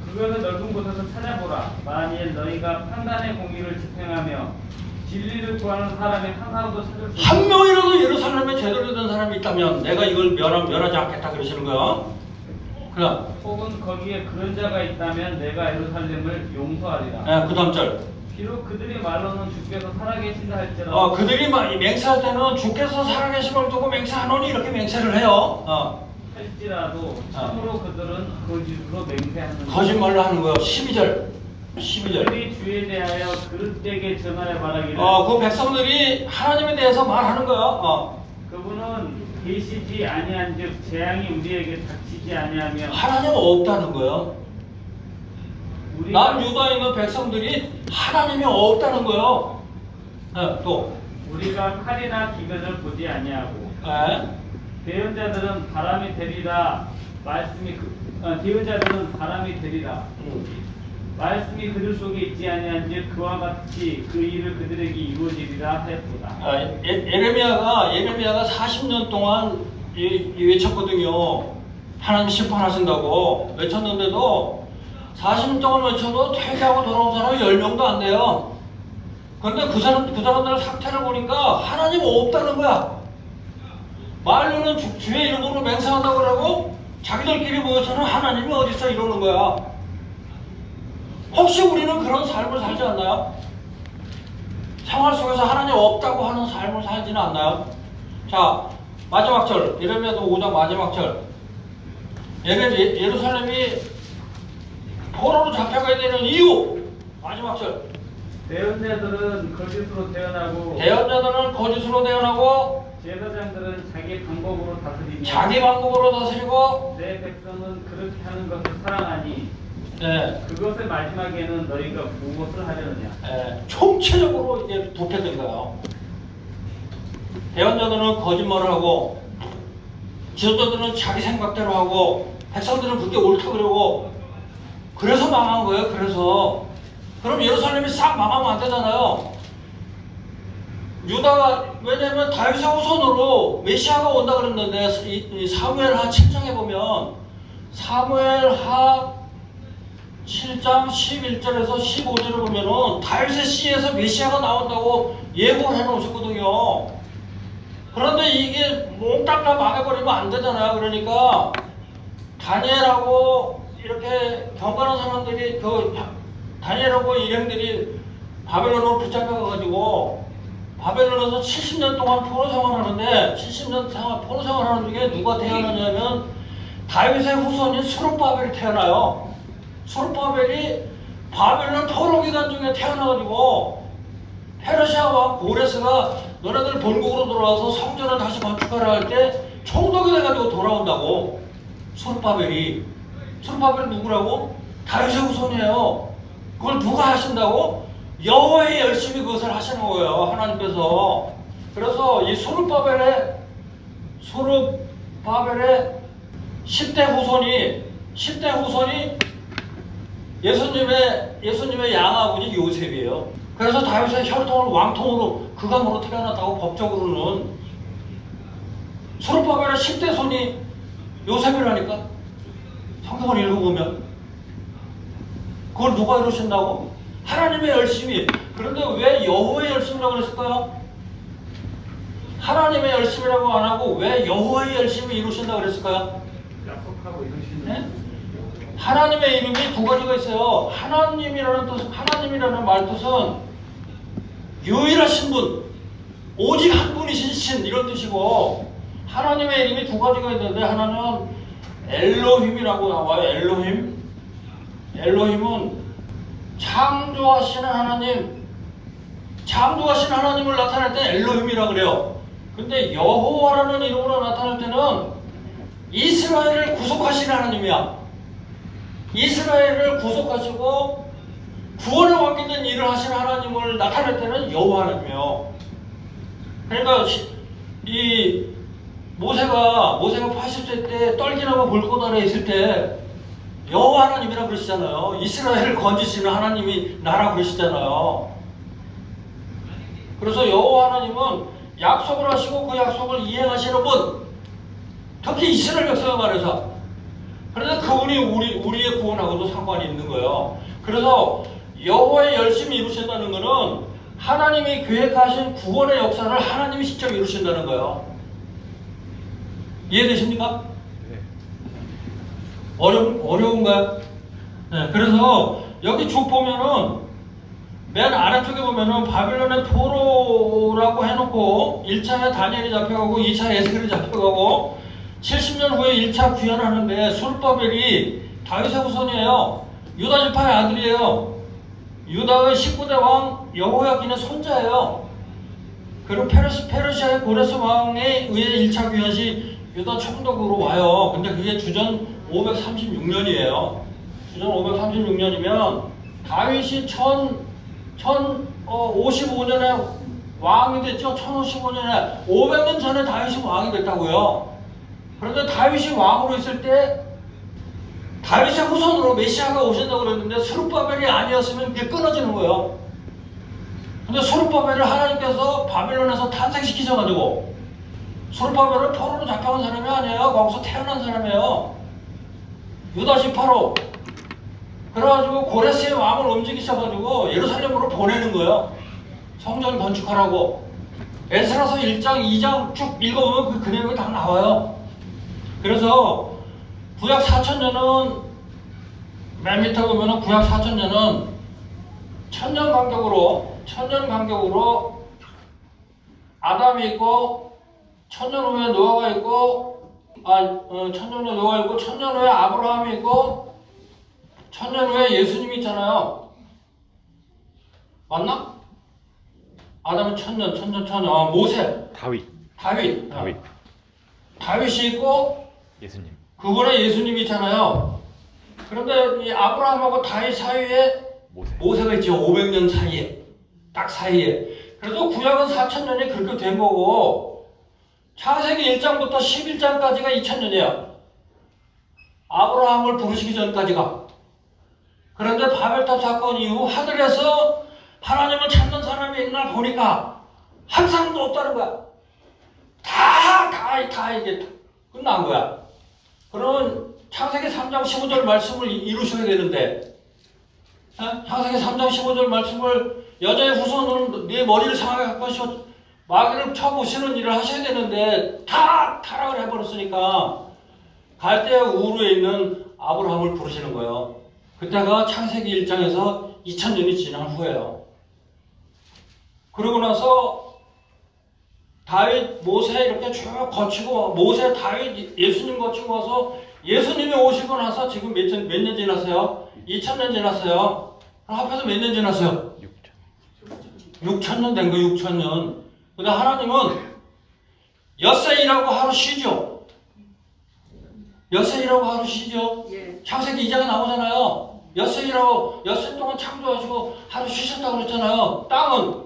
[SPEAKER 3] 그것을 넓은 곳에서 찾아보라. 만일 너희가 판단의 공의를 집행하며 진리를 구하는 사람이 하나라도 찾을 수 없다.
[SPEAKER 1] 한 명이라도 예루살렘에 제대로 된 사람이 있다면 내가 이걸 면하지 않겠다 그러시는 거야. 그럼
[SPEAKER 3] 혹은 거기에 그런 자가 있다면 내가 예루살렘을 용서하리라.
[SPEAKER 1] 네, 그 다음 절.
[SPEAKER 3] 비록 그들이 말로는 주께서 살아계신다 할지라도
[SPEAKER 1] 그들이 맹세할 때는 주께서 살아계심을 두고 맹세하노니 이렇게 맹세를 해요.
[SPEAKER 3] 할지라도 참으로 그들은 거짓으로 맹세하는
[SPEAKER 1] 거짓말로 하는 거예요. 12절.
[SPEAKER 3] 그들이 주에 대하여 그릇되게 전하여 말하기를
[SPEAKER 1] 그 백성들이 하나님에 대해서 말하는 거예요.
[SPEAKER 3] 그분은 계시지 아니한즉 재앙이 우리에게 닥치지 아니하며
[SPEAKER 1] 하나님은 없다는 거예요.
[SPEAKER 3] 우리가
[SPEAKER 1] 남유다에 있는 백성들이 하나님이 없다는 거예요. 또
[SPEAKER 3] 우리가 칼이나 기근을 보지 아니하고
[SPEAKER 1] 네.
[SPEAKER 3] 대언자들은 바람이 되리라. 대언자들은 바람이 되리라. 말씀이 그들 속에 있지 아니한즉 그와 같이 그 일을 그들에게 이루어지리라 하였도다.
[SPEAKER 1] 예레미야가 40년 동안 외쳤거든요. 하나님 심판하신다고 외쳤는데도 40년 동안 외쳐도 퇴계하고 돌아온 사람이 10명도 안 돼요. 그런데 그 사람들의 상태를 보니까 하나님 없다는 거야. 말로는 주의 이름으로 맹세한다고 그러고 자기들끼리 모여서는 하나님이 어디 있어 이러는 거야. 혹시 우리는 그런 삶을 살지 않나요? 생활 속에서 하나님 없다고 하는 삶을 살지는 않나요? 자, 마지막 절, 예레미야서 5장 마지막 절. 예루살렘이 포로로 잡혀가야 되는 이유, 마지막 절.
[SPEAKER 3] 대언자들은 거짓으로 태어나고
[SPEAKER 1] 대언자들은 거짓으로 태어나고
[SPEAKER 3] 제사장들은 자기 방법으로 다스리며
[SPEAKER 1] 자기 방법으로 다스리고
[SPEAKER 3] 내 백성은 그렇게 하는 것을 사랑하니
[SPEAKER 1] 예,
[SPEAKER 3] 그것의 마지막에는 너희가 무엇을 하려느냐.
[SPEAKER 1] 예, 총체적으로 이게 도태된 거예요. 대언자들은 거짓말을 하고 지도자들은 자기 생각대로 하고 백성들은 그게 옳다 그러고 그래서 망한 거예요. 그래서 그럼 예루살렘이 싹 망하면 안 되잖아요. 유다가 왜냐면 다윗의 후손으로 메시아가 온다 그랬는데 이 사무엘하 7장에 보면 사무엘하 7장 11절에서 15절을 보면은 다윗의 씨에서 메시아가 나온다고 예고를 해놓으셨거든요. 그런데 이게 몽땅 다 망해버리면 안 되잖아요. 그러니까 다니엘하고 이렇게 경건한 사람들이 다니엘하고 일행들이 바벨론으로 붙잡혀가지고 바벨론에서 70년 동안 포로 생활하는데 70년 포로 생활하는 중에 누가 태어나냐면 다윗의 후손인 스룹바벨이 태어나요. 스룹바벨이 바벨론 포로 기간 중에 태어나가지고 페르시아 왕 고레스가 너네들 본국으로 돌아와서 성전을 다시 건축하라 할 때 총독이 돼가지고 돌아온다고. 스룹바벨이 누구라고? 다윗의 후손이에요. 그걸 누가 하신다고? 여호와의 열심히 그것을 하시는 거예요. 하나님께서. 그래서 이 스룹바벨의 10대 후손이 예수님의 양아버지 요셉이에요. 그래서 다윗의 혈통을 왕통으로 그감으로 태어났다고 법적으로는. 스룹바벨의 10대 손이 요셉이라니까. 성경을 읽어보면 그걸 누가 이루신다고? 하나님의 열심히. 그런데 왜 여호와의 열심이라고 그랬을까요? 하나님의 열심이라고 안 하고 왜 여호와의 열심히 이루신다고 그랬을까요?
[SPEAKER 3] 약속하고 이루시는
[SPEAKER 1] 네? 하나님의 이름이 두 가지가 있어요. 하나님이라는 말뜻은 유일하신 분, 오직 한 분이신 신 이런 뜻이고, 하나님의 이름이 두 가지가 있는데 하나는 엘로힘이라고 나와요. 엘로힘은 창조하시는 하나님을 나타낼 때 엘로힘이라고 그래요. 근데 여호와라는 이름으로 나타날 때는 이스라엘을 구속하시는 하나님이야. 이스라엘을 구속하시고 구원을 맡기는 일을 하시는 하나님을 나타낼 때는 여호와 하나님이에요. 그러니까 이 모세가 80세 때 떨기나무 불꽃 아래 있을 때 여호와 하나님이라고 그러시잖아요. 이스라엘을 건지시는 하나님이 나라고 그러시잖아요. 그래서 여호와 하나님은 약속을 하시고 그 약속을 이행하시는 분, 특히 이스라엘 백성에 말해서. 그래서 그분이 우리의 구원하고도 상관이 있는 거예요. 그래서 여호와의 열심히 이루신다는 것은 하나님이 계획하신 구원의 역사를 하나님이 직접 이루신다는 거예요. 이해되십니까?
[SPEAKER 3] 네.
[SPEAKER 1] 어려운가요? 네, 그래서 여기 쭉 보면은 맨 아래쪽에 보면은 바빌론의 포로라고 해놓고 1차에 다니엘이 잡혀가고 2차 에스겔이 잡혀가고 70년 후에 1차 귀환하는데 스룹바벨이 다윗의 후손이에요. 유다 지파의 아들이에요. 유다의 19대 왕 여호야긴의 손자예요. 그리고 페르시아의 고레스 왕에 의해 1차 귀환시 유다 총독으로 와요. 근데 그게 주전 536년이에요. 주전 536년이면 다윗이 1055년에 왕이 됐죠. 1055년에 500년 전에 다윗이 왕이 됐다고요. 그런데 다윗이 왕으로 있을 때 다윗의 후손으로 메시아가 오신다고 그랬는데 스룹바벨이 아니었으면 그게 끊어지는 거예요. 근데 스룹바벨을 하나님께서 바벨론에서 탄생시키셔가지고, 스룹바벨은 포로로 잡혀온 사람이 아니에요. 거기서 태어난 사람이에요. 유다 지파로. 그래가지고 고레스의 왕을 움직이셔가지고 예루살렘으로 보내는 거예요. 성전 건축하라고. 에스라서 1장, 2장 쭉 읽어보면 그 내용이 다 나와요. 그래서 구약 4,000년은 맨 밑에 보면은 구약 4,000년은 천년 간격으로 아담이 있고, 천년 후에 노아가 있고, 천년 후에 노아가 있고, 천년 후에 아브라함이 있고, 천년 후에 예수님이 있잖아요. 맞나? 아담은 천년. 모세.
[SPEAKER 4] 다윗.
[SPEAKER 1] 다윗이 있고,
[SPEAKER 4] 예수님.
[SPEAKER 1] 그분에 예수님이 있잖아요. 그런데 이 아브라함하고 다윗 사이에 모세가 있죠. 500년 사이에. 딱 사이에. 그래서 구약은 4,000년이 그렇게 된 거고, 창세기 1장부터 11장까지가 2,000년이야. 아브라함을 부르시기 전까지가. 그런데 바벨탑 사건 이후 하늘에서 하나님을 찾는 사람이 있나 보니까 한 사람도 없다는 거야. 다 이게 끝난 거야. 그러면 창세기 3장 15절 말씀을 이루셔야 되는데, 창세기 3장 15절 말씀을 여자의 후손은 네 머리를 상하게 할 것이요 마귀를 쳐부시는 일을 하셔야 되는데 다 타락을 해버렸으니까 갈대아 우르에 있는 아브라함을 부르시는 거예요. 그때가 창세기 1장에서 2000년이 지난 후예요. 그러고 나서 다윗, 모세 이렇게 쭉 거치고, 모세, 다윗, 예수님 거치고 와서 예수님이 오시고 나서 지금 몇 년 지났어요? 2000년 지났어요. 그럼 합해서 몇 년 지났어요? 6,000년 된 거예요. 6,000년. 근데 하나님은 엿새이라고 하루 쉬죠. 엿새이라고 하루 쉬죠.
[SPEAKER 2] 예.
[SPEAKER 1] 창세기 2장에 나오잖아요. 엿새이라고 엿새 동안 창조하시고 하루 쉬셨다고 그랬잖아요. 땅은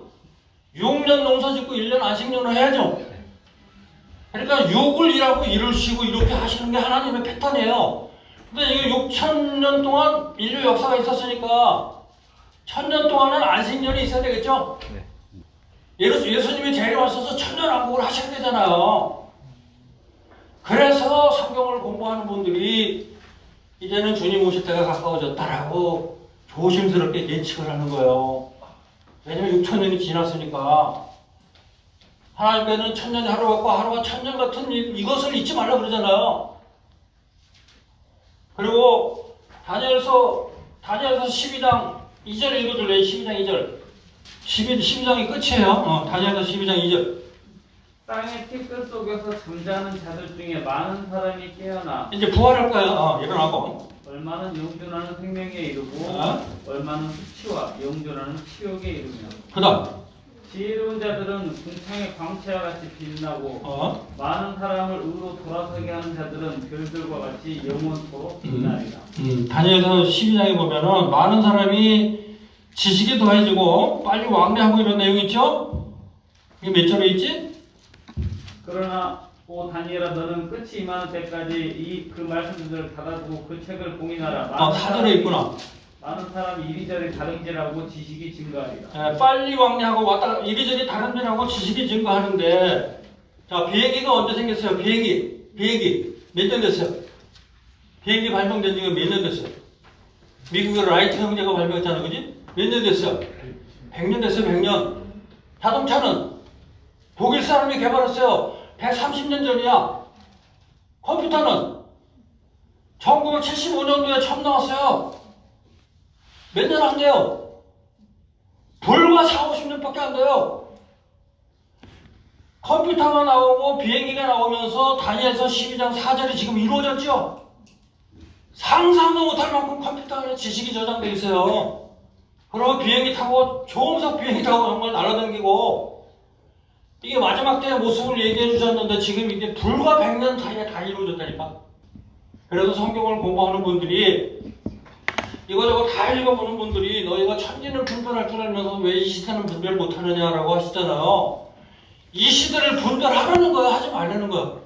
[SPEAKER 1] 6년 농사 짓고 1년 안식년을 해야죠. 그러니까 6을 일하고 1을 쉬고 이렇게 하시는 게 하나님의 패턴이에요. 근데 이게 6,000년 동안 인류 역사가 있었으니까 1,000년 동안은 안식년이 있어야 되겠죠?
[SPEAKER 4] 네.
[SPEAKER 1] 예수님이 재림하셔서 천년왕국을 하셔야 되잖아요. 그래서 성경을 공부하는 분들이 이제는 주님 오실 때가 가까워졌다라고 조심스럽게 예측을 하는 거예요. 왜냐면 6,000년이 지났으니까. 하나님께는 1,000년이 하루 같고 하루가 1,000년 같은 이것을 잊지 말라 그러잖아요. 그리고 다니엘서 12장 2절 읽어줄래요? 12장 2절. 12장이 끝이에요. 다니엘서 12장 2절.
[SPEAKER 3] 땅의 티끌 속에서 잠자는 자들 중에 많은 사람이 깨어나
[SPEAKER 1] 이제 부활할 거예요. 일어나고.
[SPEAKER 3] 얼마는 영존하는 생명에 이르고 얼마는 수치와 영존하는 치욕에 이르며
[SPEAKER 1] 그 다음.
[SPEAKER 3] 지혜로운 자들은 궁창의 광채와 같이 빛나고 많은 사람을 의로 돌아서게 하는 자들은 별들과 같이 영원토록 빛나리라.
[SPEAKER 1] 다니엘서 12장에 보면은 많은 사람이 지식이 더해지고 빨리 왕래하고 이런 내용이 있죠? 이게 몇 절에 있지?
[SPEAKER 3] 그러나 오 다니엘아 너는 끝이 임하는 때까지 그 말씀들을 닫아두고 그 책을 봉인하라.
[SPEAKER 1] 4절에 있구나.
[SPEAKER 3] 많은 사람이 이리저리 다름질하고 지식이 증가하리라.
[SPEAKER 1] 빨리 왕래하고 왔다가 이리저리 다름질하고 지식이 증가하는데, 자, 비행기가 언제 생겼어요? 비행기 몇 년 됐어요? 비행기 발명된 지가 몇 년 됐어요? 미국의 라이트 형제가 발명했잖아, 그지? 몇 년 됐어요? 100년 됐어요. 100년. 자동차는 독일 사람이 개발했어요. 130년 전이야. 컴퓨터는 1975년도에 처음 나왔어요. 몇 년 안 돼요. 불과 4, 50년밖에 안 돼요. 컴퓨터가 나오고 비행기가 나오면서 다니엘서 12장 4절이 지금 이루어졌죠. 상상도 못할 만큼 컴퓨터 안에 지식이 저장되어 있어요. 그리고 비행기 타고 조음석 비행기 타고 정말 날아다니고, 이게 마지막 때의 모습을 얘기해 주셨는데 지금 이게 불과 100년 사이에 다 이루어졌다니까. 그래서 성경을 공부하는 분들이, 이거저거 다 읽어보는 분들이 너희가 천지는 분별할 줄 알면서 왜 이 시대는 분별 못하느냐라고 하시잖아요. 이 시대를 분별하라는 거예요? 하지 말라는 거예요?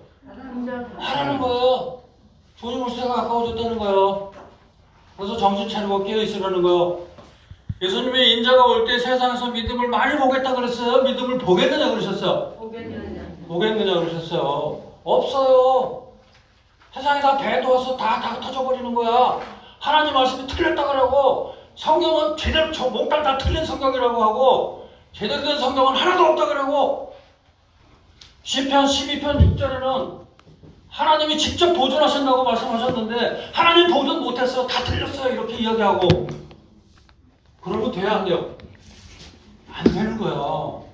[SPEAKER 1] 하라는 거예요. 주님 올 때가 가까워졌다는 거예요. 그래서 정신 차리고 깨어있으라는 거예요. 예수님의 인자가 올 때 세상에서 믿음을 많이 보겠다 그랬어요? 믿음을 보겠느냐 그러셨어요? 보겠느냐 그러셨어요? 없어요. 세상에 다 배도 와서 다 터져버리는 거야. 하나님 말씀이 틀렸다 그러고, 성경은 제대로 몽땅 다 틀린 성경이라고 하고, 제대로 된 성경은 하나도 없다 그러고, 시편 12편 6절에는 하나님이 직접 보존하신다고 말씀하셨는데 하나님 보존 못했어요. 다 틀렸어요. 이렇게 이야기하고 그러면 돼야 안 돼요? 안 되는 거예요.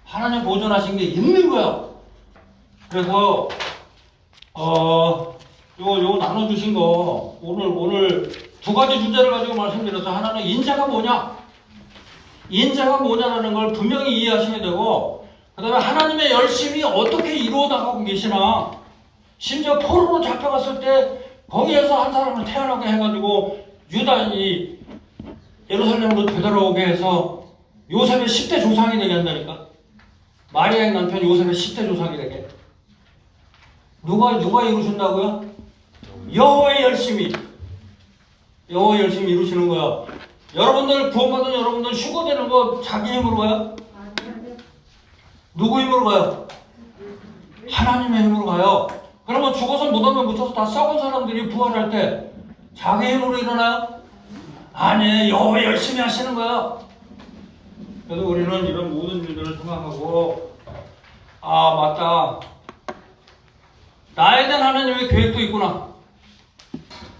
[SPEAKER 1] 하나님 보존하신 게 있는 거예요. 그래서 요거 나눠주신 거 오늘 두 가지 주제를 가지고 말씀드려서 하나는 인자가 뭐냐? 인자가 뭐냐라는 걸 분명히 이해하셔야 되고 그 다음에 하나님의 열심히 어떻게 이루어 나가고 계시나 심지어 포로로 잡혀갔을 때 거기에서 한 사람을 태어나게 해가지고 유다인이 예루살렘으로 되돌아오게 해서 요셉의 10대 조상이 되게 한다니까. 마리아의 남편 요셉의 10대 조상이 되게. 누가 이루신다고요? 여호와의 열심히 이루시는 거야. 여러분들 구원받은 여러분들 휴거되는 거 자기 힘으로 가요? 누구 힘으로 가요? 하나님의 힘으로 가요. 그러면 죽어서 무덤에 묻혀서 다 썩은 사람들이 부활할 때 자기 힘으로 일어나요? 아니, 여호와 열심히 하시는 거야. 그래서 우리는 이런 모든 일들을 생각하고 맞다. 나에 대한 하나님의 계획도 있구나.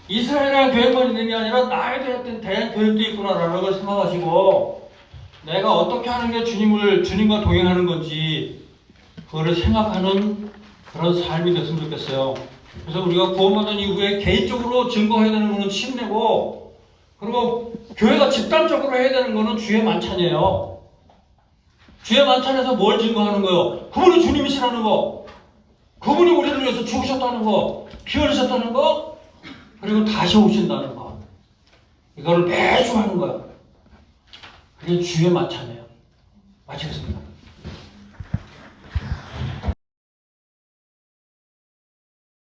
[SPEAKER 1] 이스라엘에 대한 계획만 있는 게 아니라 나에 대한 계획도 있구나라는 걸 생각하시고 내가 어떻게 하는 게 주님과 동행하는 건지 그거를 생각하는 그런 삶이 됐으면 좋겠어요. 그래서 우리가 구원받은 이후에 개인적으로 증거해야 되는 거는 침례고 그리고 교회가 집단적으로 해야 되는 거는 주의 만찬이에요. 주의 만찬에서 뭘 증거하는 거예요? 그분이 주님이시라는 거, 그분이 우리를 위해서 죽으셨다는 거, 피 흘리셨다는 거, 그리고 다시 오신다는 거. 이거를 매주 하는 거야. 그게 주의 만찬이에요. 마치겠습니다.